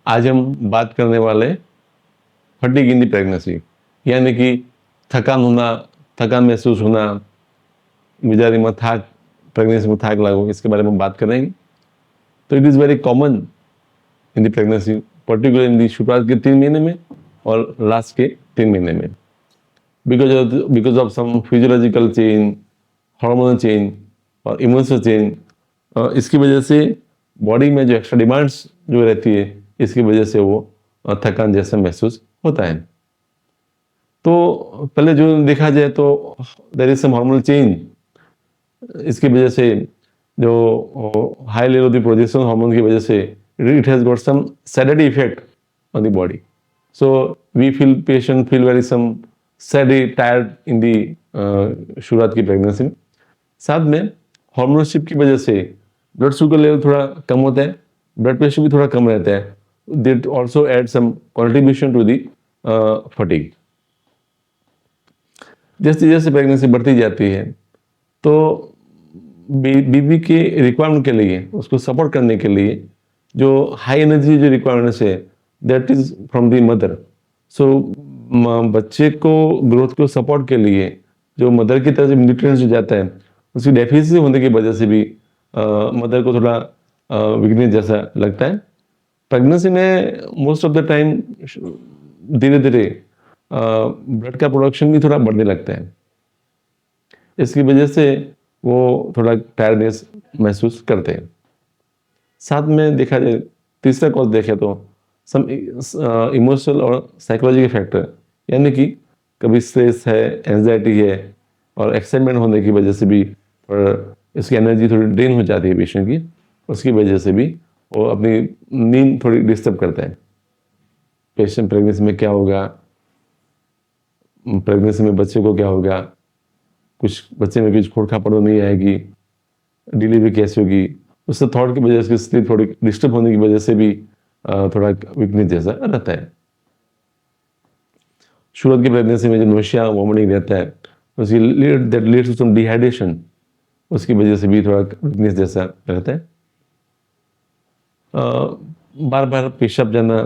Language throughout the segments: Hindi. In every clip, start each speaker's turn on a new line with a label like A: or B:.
A: आज हम बात करने वाले फटीग इन द प्रेगनेंसी, यानी कि थकान महसूस होना, मिजाज में थाक, प्रेगनेंसी में थाक लागो, इसके बारे में बात करेंगे। तो it is very common in the pregnancy, particular in the शुरुआत के 3 महीने में और लास्ट के 3 महीने में, because of some physiological change, hormonal change और इमोशनल चेंज। इसकी वजह से बॉडी में जो एक्स्ट्रा डिमांड्स जो रहती है, इसकी वजह से वो थकान जैसा महसूस होता है। तो पहले जो देखा जाए तो there is some hormonal change. इसकी वजह से जो high level of the progesterone hormone की वजह से it has got some sedative effect on the body. So we feel patient feel very some सैडी टायर्ड इन दी शुरुआत की प्रेगनेंसी में। साथ में हार्मोनल शिफ्ट की वजह से ब्लड शुगर लेवल थोड़ा कम होता है, ब्लड प्रेशर भी थोड़ा कम रहता है। That also add some contribution to the fatigue। जैसे जैसे प्रेगनेंसी बढ़ती जाती है तो बीबी के रिक्वायरमेंट के लिए, उसको सपोर्ट करने के लिए जो हाई एनर्जी जो रिक्वायरमेंट्स है, that is from the mother. So बच्चे को ग्रोथ को सपोर्ट के लिए जो मदर की तरफ से न्यूट्रिएंट्स जो जाता है, उसकी डेफिशिएंसी होने की वजह से भी मदर को थोड़ा वीकनेस जैसा लगता है। प्रेगनेंसी में मोस्ट ऑफ द टाइम धीरे धीरे ब्लड का प्रोडक्शन भी थोड़ा बढ़ने लगता है। इसकी वजह से वो थोड़ा टायर्डनेस महसूस करते हैं। साथ में देखा जाए, तीसरा कॉज देखे तो सम इमोशनल और साइकोलॉजिकल फैक्टर, यानी कि कभी स्ट्रेस है, एंजाइटी है और एक्साइटमेंट होने की वजह से भी इसकी एनर्जी थोड़ी ड्रेन हो जाती है पेशेंट की। उसकी वजह से भी वो अपनी नींद थोड़ी डिस्टर्ब करता है। पेशेंट प्रेगनेंसी में क्या होगा, प्रेगनेंसी में बच्चे को क्या होगा, कुछ बच्चे में कुछ खोड़खापड़ नहीं आएगी, डिलीवरी कैसे होगी, उससे थॉट की वजह से स्लीप थोड़ी डिस्टर्ब होने की वजह से भी थोड़ा वीकनेस जैसा रहता है। शुरुआत की प्रेगनेंसी में जो नोशिया वॉमिटिंग रहता है, उसकी that leads to some dehydration, उसकी वजह से भी थोड़ा वीकनेस जैसा रहता है। बार बार पेशाब जाना,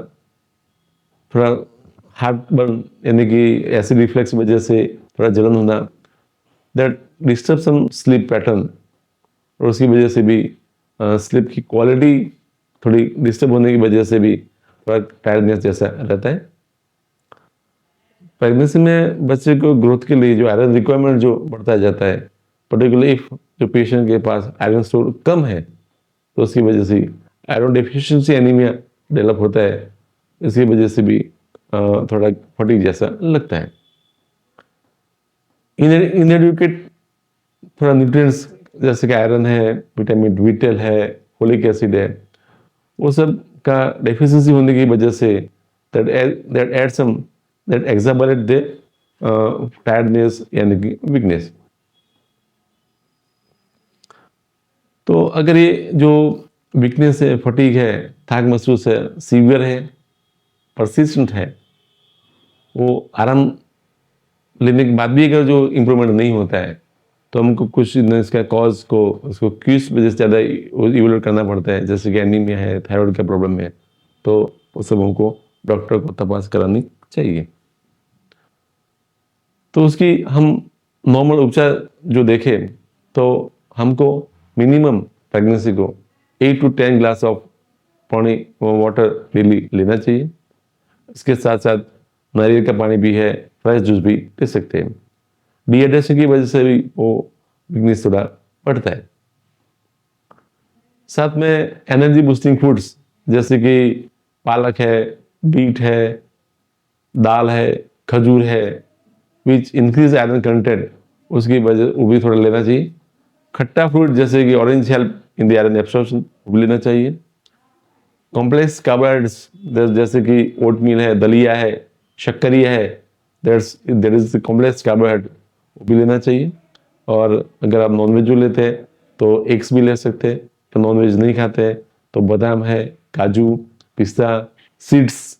A: थोड़ा हार्ट बर्न यानी कि एसिड रिफ्लेक्स वजह से थोड़ा जलन होना, that disturb some sleep pattern, और उसकी वजह से भी स्लीप की क्वालिटी थोड़ी डिस्टर्ब होने की वजह से भी थोड़ा टायर्डनेस जैसा रहता है। प्रेगनेंसी में बच्चे को ग्रोथ के लिए जो आयरन रिक्वायरमेंट जो बढ़ता जाता है, पर्टिकुलरली इफ जो पेशेंट के पास आयरन स्टोर कम है तो उसकी वजह से आयरन डेफिशिएंसी एनीमिया डेवलप होता है। इसकी वजह से भी थोड़ा फटीग जैसा लगता है। इनएडिक्वेट थोड़ा न्यूट्रिएंट्स जैसे कि आयरन है, विटामिन B12 है, फोलिक एसिड है, वो सब का डेफिशिएंसी होने की वजह से दैट एक्साबरेट द टायर्डनेस यानी कि वीकनेस। तो अगर ये जो वीकनेस है, फटीग है, थकान महसूस है, सीवियर है, परसिस्टेंट है, वो आराम लेने के बाद भी अगर जो इम्प्रूवमेंट नहीं होता है तो हमको कुछ इसका कॉज को उसको किस वजह से ज़्यादा इवैल्यूएट करना पड़ता है, जैसे कि एनीमिया है, थायराइड का प्रॉब्लम है, तो उस सब हमको डॉक्टर को तपास करानी चाहिए। तो उसकी हम नॉर्मल उपचार जो देखें तो हमको मिनिमम प्रेगनेंसी को 8 to 10 ग्लास ऑफ पानी वाटर डेली लेना चाहिए। इसके साथ साथ नारियल का पानी भी है, फ्रेश जूस भी ले सकते हैं। डिहाइड्रेशन की वजह से भी वो वीकनेस थोड़ा बढ़ता है। साथ में एनर्जी बूस्टिंग फूड्स जैसे कि पालक है, बीट है, दाल है, खजूर है, विच इंक्रीज आयरन कंटेंट, उसकी वजह वो भी थोड़ा लेना चाहिए। खट्टा फ्रूट जैसे कि orange help in the iron absorption, वो भी लेना चाहिए। कॉम्प्लेक्स कार्बोहाइड्रेट्स जैसे कि ओटमील है, दलिया है, शक्करिया है, देयर इज कॉम्प्लेक्स कार्बोहाइड्रेट, वो भी लेना चाहिए। और अगर आप नॉनवेज जो लेते हैं तो एग्स भी ले सकते हैं। तो नॉनवेज नहीं खाते हैं तो बादाम है, काजू, पिस्ता, सीड्स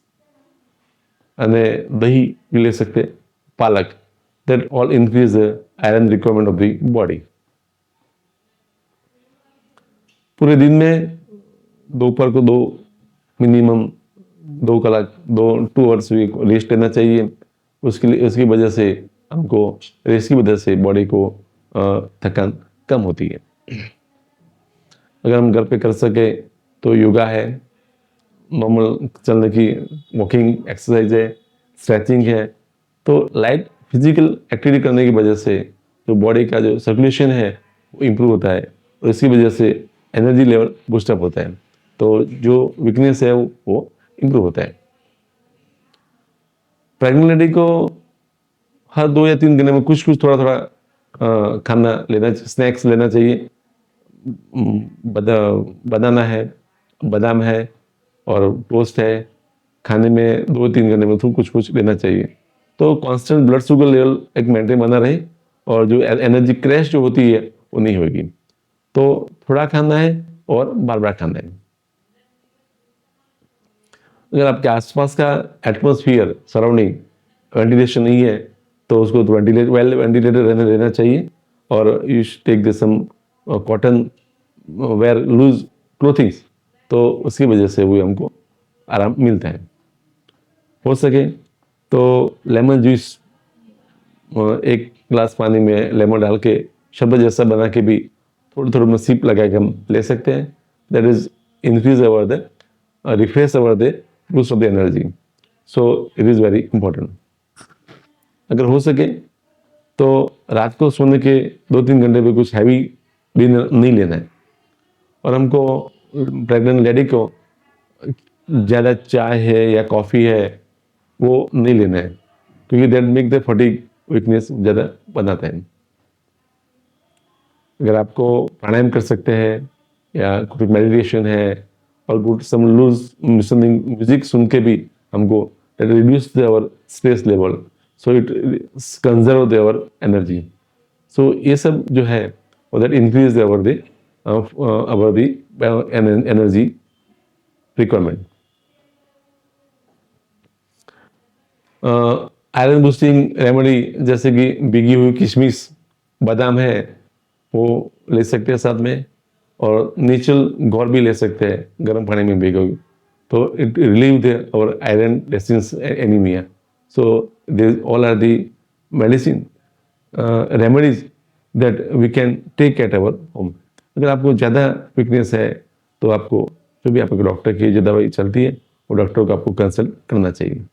A: અને દહીં भी ले सकते, पालक, that all increase the iron requirement of the body। पूरे दिन में दोपहर को 2 मिनिमम 2 कलाक 2 आवर्स भी रेस्ट लेना चाहिए। उसकी वजह से हमको रेस्ट की वजह से बॉडी को थकान कम होती है। अगर हम घर पे कर सके तो योगा है, नॉर्मल चलने की वॉकिंग एक्सरसाइज है, स्ट्रेचिंग है। तो लाइट फिजिकल एक्टिविटी करने की वजह से जो बॉडी का जो सर्कुलेशन है वो इम्प्रूव होता है और इसकी वजह से एनर्जी लेवल बूस्टअप होता है। तो जो वीकनेस है वो इम्प्रूव होता है। प्रेग्नेंट लेडी को हर 2 या 3 घंटे में कुछ कुछ थोड़ा थोड़ा खाना लेना, स्नैक्स लेना चाहिए। बनाना है, बादाम है और टोस्ट है। खाने में 2-3 घंटे में तो कुछ कुछ लेना चाहिए। तो कांस्टेंट ब्लड शुगर लेवल एक मेंटेन बना रहे और जो एनर्जी क्रैश जो होती है वो नहीं होगी। तो थोड़ा खाना है और बार बार खाना है। अगर आपके आसपास का एटमॉस्फेयर सराउंडिंग वेंटिलेशन नहीं है तो उसको वेल वेंटिलेटेड रहना चाहिए। और you take this some cotton wear loose clothings, तो उसकी वजह से वो हमको आराम मिलता है। हो सके तो लेमन जूस 1 ग्लास पानी में लेमन डाल के शरबत जैसा बना के भी थोड़ी थोड़ी सिप लगा के हम ले सकते हैं। That is increase our the refresh our the boost of the energy. So it is very important. अगर हो सके तो रात को सोने के 2-3 घंटे पे कुछ हैवी डिनर नहीं लेना है। और हमको प्रेग्नेंट लेडी को ज़्यादा चाय है या कॉफ़ी है वो नहीं लेना है, क्योंकि that make the fatigue weakness ज़्यादा बनाता है। अगर आपको प्राणायाम कर सकते हैं या कोई मेडिटेशन है और good some loose listening music सुन के भी हमको that reduce our stress level, so it conserve our energy. So ये सब जो है वो that increase our the energy requirement. Iron boosting remedy जैसे कि भीगी हुई किशमिश, बादाम है वो ले सकते हैं साथ में, और नेचुरल गौर भी ले सकते हैं गर्म पानी में भिगोगे तो इट रिलीव द और iron deficiency anaemia. So this all are the medicine remedies that we can take at our home. अगर आपको ज़्यादा वीकनेस है तो आपको जो भी आपके डॉक्टर की जो दवाई चलती है वो डॉक्टर को आपको कंसल्ट करना चाहिए।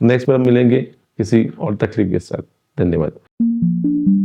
A: तो नेक्स्ट बार मिलेंगे किसी और तकलीफ के साथ। धन्यवाद।